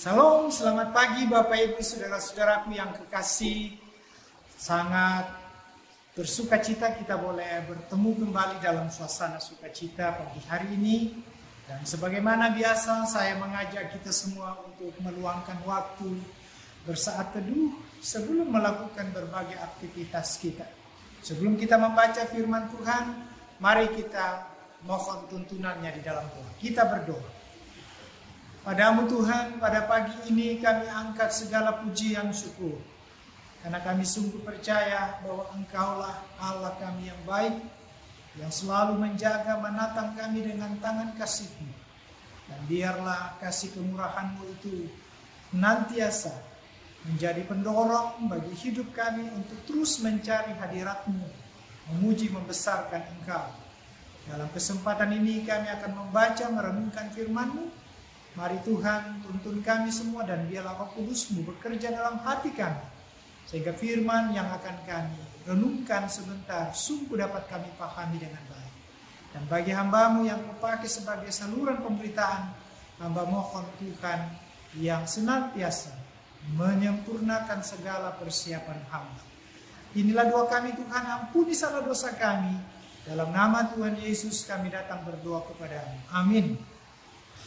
Salam, selamat pagi Bapak Ibu Saudara-saudaraku yang kekasih. Sangat bersuka cita kita boleh bertemu kembali dalam suasana sukacita pagi hari ini. Dan sebagaimana biasa saya mengajak kita semua untuk meluangkan waktu bersaat teduh sebelum melakukan berbagai aktivitas kita. Sebelum kita membaca firman Tuhan, mari kita mohon tuntunannya di dalam doa. Kita berdoa. Padamu Tuhan, pada pagi ini kami angkat segala puji yang syukur. Karena kami sungguh percaya bahwa Engkaulah Allah kami yang baik, yang selalu menjaga menatang kami dengan tangan kasih-Mu. Dan biarlah kasih kemurahan-Mu itu senantiasa menjadi pendorong bagi hidup kami untuk terus mencari hadirat-Mu, memuji membesarkan Engkau. Dalam kesempatan ini kami akan membaca merenungkan firman-Mu. Mari Tuhan tuntun kami semua dan biarlah Roh Kudus-Mu bekerja dalam hati kami. Sehingga firman yang akan kami renungkan sebentar sungguh dapat kami pahami dengan baik. Dan bagi hamba-Mu yang kupakai sebagai saluran pemberitaan, hamba mohon Tuhan yang senantiasa menyempurnakan segala persiapan hamba. Inilah doa kami Tuhan, ampuni salah dosa kami. Dalam nama Tuhan Yesus kami datang berdoa kepada-Mu. Amin.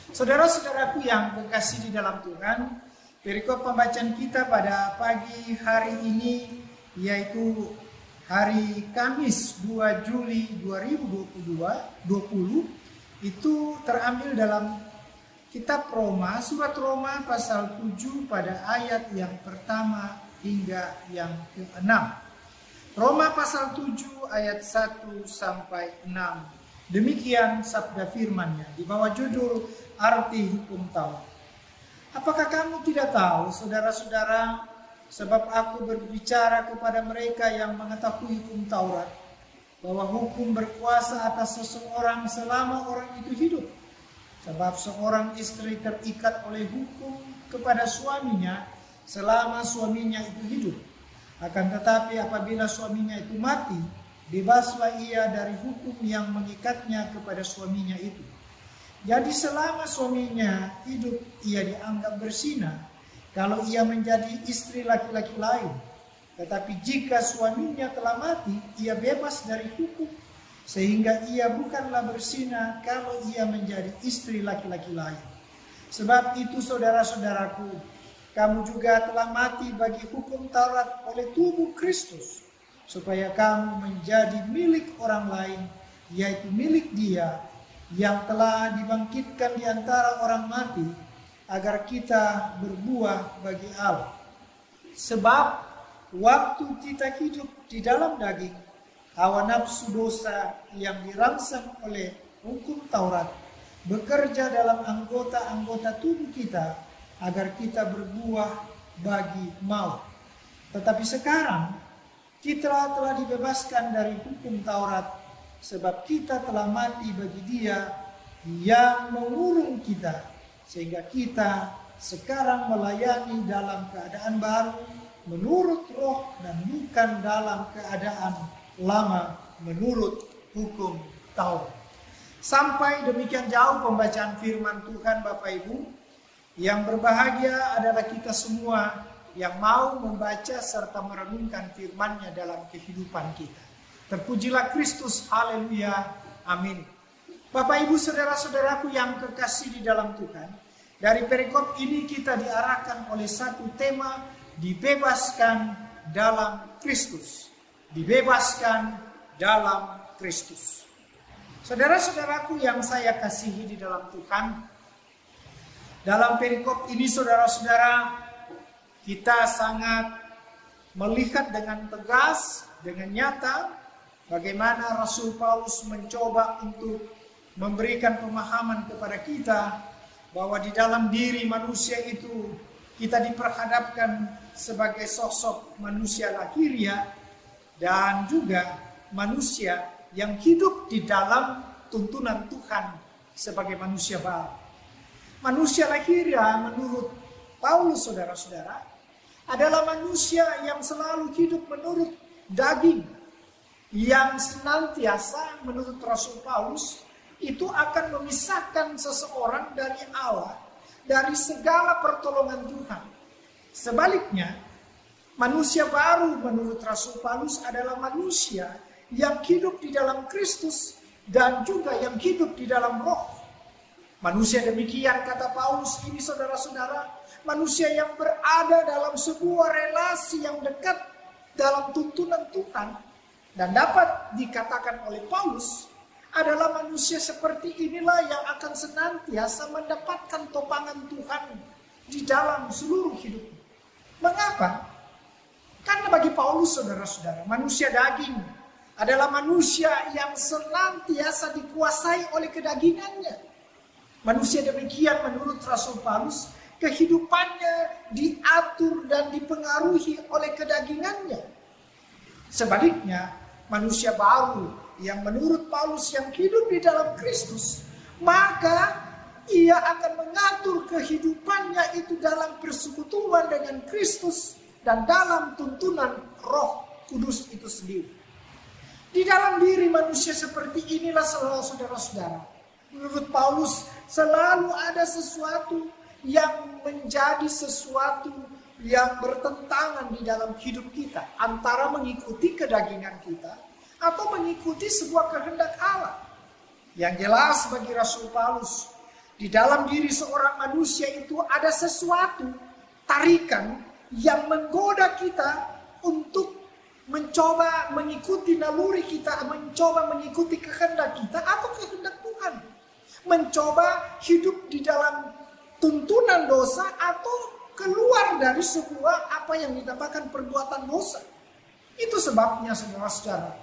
Saudara-saudaraku yang kekasih di dalam Tuhan, perikop pembacaan kita pada pagi hari ini yaitu hari Kamis 2 Juli 2020 itu terambil dalam kitab Roma, surat Roma pasal 7 pada ayat yang pertama hingga yang ke-6. Roma pasal 7 ayat 1 sampai 6. Demikian sabda firman-Nya di bawah judul arti hukum Taurat. Apakah kamu tidak tahu, saudara-saudara, sebab aku berbicara kepada mereka yang mengetahui hukum Taurat, bahwa hukum berkuasa atas seseorang selama orang itu hidup. Sebab seorang istri terikat oleh hukum kepada suaminya selama suaminya itu hidup. Akan tetapi apabila suaminya itu mati, bebaslah ia dari hukum yang mengikatnya kepada suaminya itu. Jadi selama suaminya hidup, ia dianggap berzina kalau ia menjadi istri laki-laki lain. Tetapi jika suaminya telah mati, ia bebas dari hukum, sehingga ia bukanlah berzina kalau ia menjadi istri laki-laki lain. Sebab itu saudara-saudaraku, kamu juga telah mati bagi hukum Taurat oleh tubuh Kristus, supaya kamu menjadi milik orang lain, yaitu milik Dia yang telah dibangkitkan di antara orang mati, agar kita berbuah bagi Allah. Sebab waktu kita hidup di dalam daging, hawa nafsu dosa yang dirangsang oleh hukum Taurat bekerja dalam anggota-anggota tubuh kita, agar kita berbuah bagi maut. Tetapi sekarang kita telah dibebaskan dari hukum Taurat, sebab kita telah mati bagi Dia yang mengurung kita, sehingga kita sekarang melayani dalam keadaan baru menurut roh dan bukan dalam keadaan lama menurut hukum Taurat. Sampai demikian jauh pembacaan firman Tuhan Bapak Ibu. Yang berbahagia adalah kita semua yang mau membaca serta merenungkan firman-Nya dalam kehidupan kita. Terpujilah Kristus, haleluya, amin. Bapak Ibu saudara-saudaraku yang kekasih di dalam Tuhan, dari perikop ini kita diarahkan oleh satu tema, dibebaskan dalam Kristus. Dibebaskan dalam Kristus. Saudara-saudaraku yang saya kasihi di dalam Tuhan, dalam perikop ini saudara-saudara, kita sangat melihat dengan tegas, dengan nyata, bagaimana Rasul Paulus mencoba untuk memberikan pemahaman kepada kita bahwa di dalam diri manusia itu kita diperhadapkan sebagai sosok manusia lahiriah dan juga manusia yang hidup di dalam tuntunan Tuhan sebagai manusia baru. Manusia lahiriah menurut Paulus saudara-saudara adalah manusia yang selalu hidup menurut daging, yang senantiasa menurut Rasul Paulus itu akan memisahkan seseorang dari Allah dari segala pertolongan Tuhan. Sebaliknya, manusia baru menurut Rasul Paulus adalah manusia yang hidup di dalam Kristus dan juga yang hidup di dalam Roh. Manusia demikian, kata Paulus ini saudara-saudara, manusia yang berada dalam sebuah relasi yang dekat dalam tuntunan Tuhan, dan dapat dikatakan oleh Paulus adalah manusia seperti inilah yang akan senantiasa mendapatkan topangan Tuhan di dalam seluruh hidupnya. Mengapa? Karena bagi Paulus, saudara-saudara, manusia daging adalah manusia yang senantiasa dikuasai oleh kedagingannya. Manusia demikian menurut Rasul Paulus, kehidupannya diatur dan dipengaruhi oleh kedagingannya. Sebaliknya, manusia baru yang menurut Paulus yang hidup di dalam Kristus, maka ia akan mengatur kehidupannya itu dalam persekutuan dengan Kristus dan dalam tuntunan Roh Kudus itu sendiri. Di dalam diri manusia seperti inilah, saudara-saudara, menurut Paulus selalu ada sesuatu yang menjadi sesuatu yang bertentangan di dalam hidup kita, antara mengikuti kedagingan kita atau mengikuti sebuah kehendak Allah. Yang jelas bagi Rasul Paulus, di dalam diri seorang manusia itu ada sesuatu tarikan yang menggoda kita untuk mencoba mengikuti naluri kita, mencoba mengikuti kehendak kita atau kehendak Tuhan, mencoba hidup di dalam tuntunan dosa atau keluar dari sebuah apa yang didapatkan perbuatan dosa. Itu sebabnya, saudara-saudara,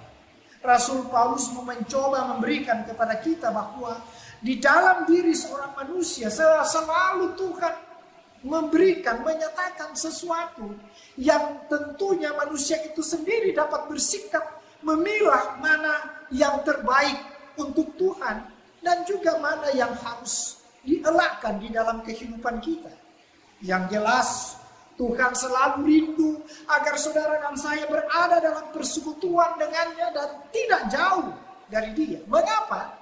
Rasul Paulus mencoba memberikan kepada kita bahwa di dalam diri seorang manusia selalu Tuhan memberikan, menyatakan sesuatu yang tentunya manusia itu sendiri dapat bersikap memilah mana yang terbaik untuk Tuhan dan juga mana yang harus dielakkan di dalam kehidupan kita. Yang jelas, Tuhan selalu rindu agar saudara dan saya berada dalam persekutuan dengannya dan tidak jauh dari Dia. Mengapa?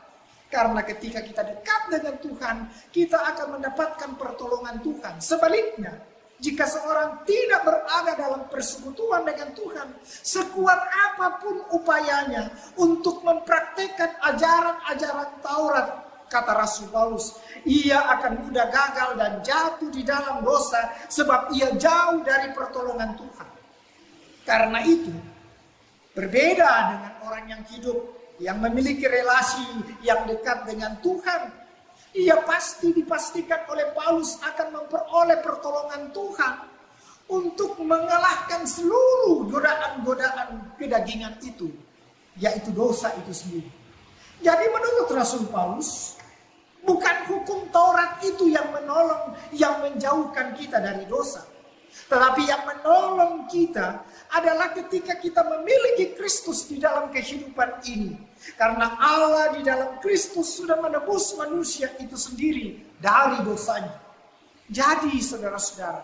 Karena ketika kita dekat dengan Tuhan, kita akan mendapatkan pertolongan Tuhan. Sebaliknya, jika seorang tidak berada dalam persekutuan dengan Tuhan, sekuat apapun upayanya untuk mempraktekkan ajaran-ajaran Taurat, kata Rasul Paulus, ia akan mudah gagal dan jatuh di dalam dosa sebab ia jauh dari pertolongan Tuhan. Karena itu, berbeda dengan orang yang hidup, yang memiliki relasi yang dekat dengan Tuhan, ia pasti dipastikan oleh Paulus akan memperoleh pertolongan Tuhan untuk mengalahkan seluruh godaan-godaan kedagingan itu, yaitu dosa itu sendiri. Jadi menurut Rasul Paulus, bukan hukum Taurat itu yang menolong, yang menjauhkan kita dari dosa. Tetapi yang menolong kita adalah ketika kita memiliki Kristus di dalam kehidupan ini. Karena Allah di dalam Kristus sudah menebus manusia itu sendiri dari dosanya. Jadi saudara-saudara,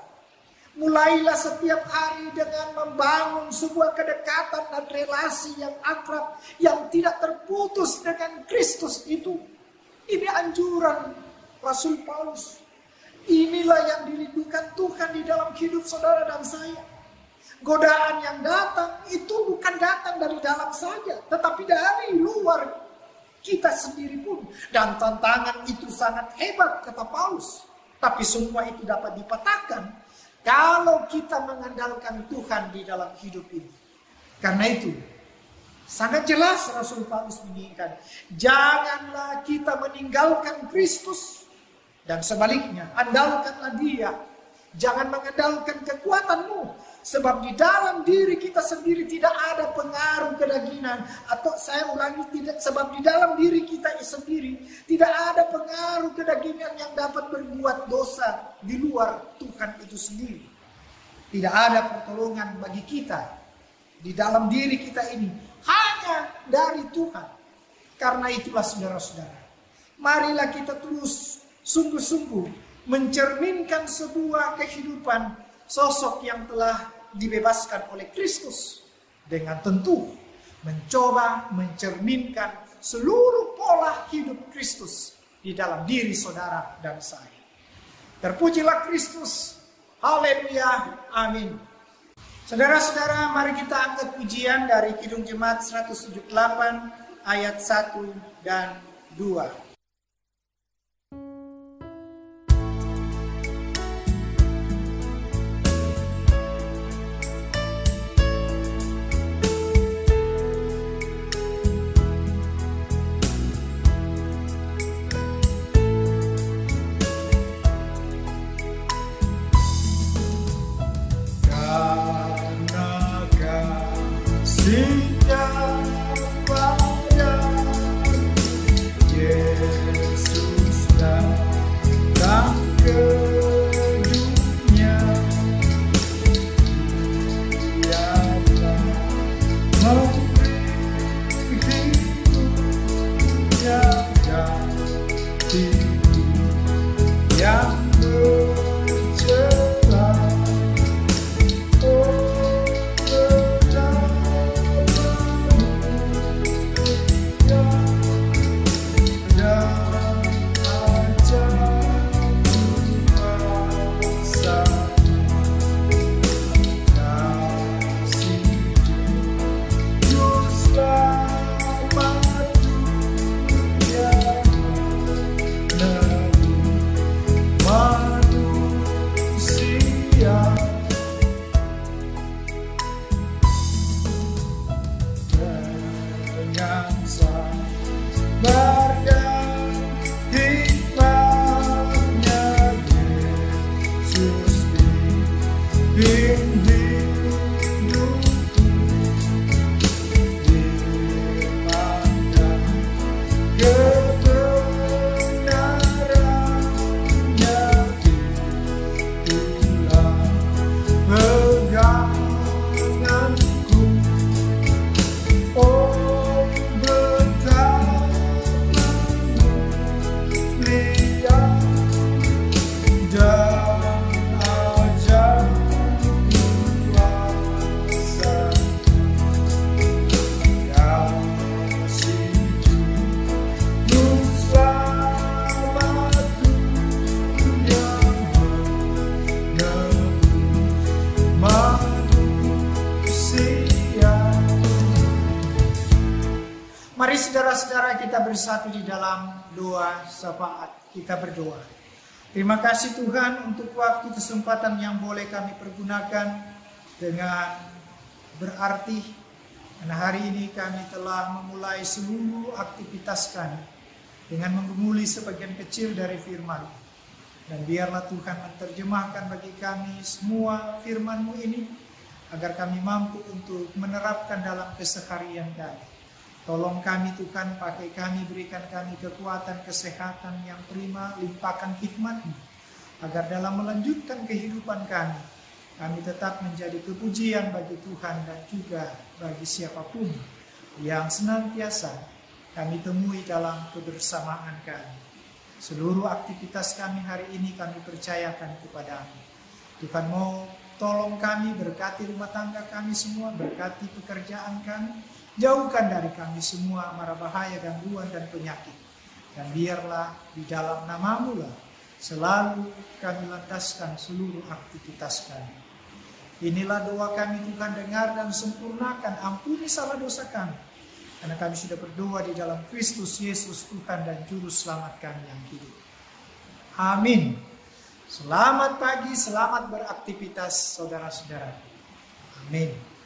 mulailah setiap hari dengan membangun sebuah kedekatan dan relasi yang akrab, yang tidak terputus dengan Kristus itu. Ini anjuran Rasul Paulus. Inilah yang dirindukan Tuhan di dalam hidup saudara dan saya. Godaan yang datang itu bukan datang dari dalam saja, tetapi dari luar kita sendiri pun. Dan tantangan itu sangat hebat, kata Paulus. Tapi semua itu dapat dipatahkan kalau kita mengandalkan Tuhan di dalam hidup ini. Karena itu, sangat jelas Rasul Paulus mengingatkan, janganlah kita meninggalkan Kristus. Dan sebaliknya, andalkanlah Dia. Jangan mengandalkan kekuatanmu. Sebab di dalam diri kita sendiri tidak ada pengaruh kedagingan. Atau saya ulangi, tidak. Sebab di dalam diri kita sendiri tidak ada pengaruh kedagingan yang dapat berbuat dosa di luar Tuhan itu sendiri. Tidak ada pertolongan bagi kita di dalam diri kita ini, hanya dari Tuhan. Karena itulah saudara-saudara, marilah kita terus sungguh-sungguh mencerminkan sebuah kehidupan sosok yang telah dibebaskan oleh Kristus, dengan tentu mencoba mencerminkan seluruh pola hidup Kristus di dalam diri saudara dan saya. Terpujilah Kristus. Haleluya. Amin. Saudara-saudara, mari kita angkat pujian dari Kidung Jemaat 178 ayat 1 dan 2. Mari saudara-saudara kita bersatu di dalam doa syafaat. Kita berdoa. Terima kasih Tuhan untuk waktu kesempatan yang boleh kami pergunakan dengan berarti. Karena hari ini kami telah memulai seluruh aktivitas kami dengan menggumuli sebagian kecil dari firman. Dan biarlah Tuhan menerjemahkan bagi kami semua firman-Mu ini agar kami mampu untuk menerapkan dalam keseharian kami. Tolong kami Tuhan, pakai kami, berikan kami kekuatan, kesehatan yang prima, limpahkan hikmat-Mu. Agar dalam melanjutkan kehidupan kami, kami tetap menjadi kepujian bagi Tuhan dan juga bagi siapapun yang senantiasa kami temui dalam kebersamaan kami. Seluruh aktivitas kami hari ini kami percayakan kepada-Mu. Tuhan mau tolong kami, berkati rumah tangga kami semua, berkati pekerjaan kami. Jauhkan dari kami semua mara bahaya, gangguan, dan penyakit. Dan biarlah di dalam nama-Mu lah selalu kami lantaskan seluruh aktivitas kami. Inilah doa kami Tuhan, dengar dan sempurnakan. Ampuni salah dosa kami. Karena kami sudah berdoa di dalam Kristus Yesus Tuhan dan Juru Selamat kami yang hidup. Amin. Selamat pagi, selamat beraktivitas saudara-saudara. Amin.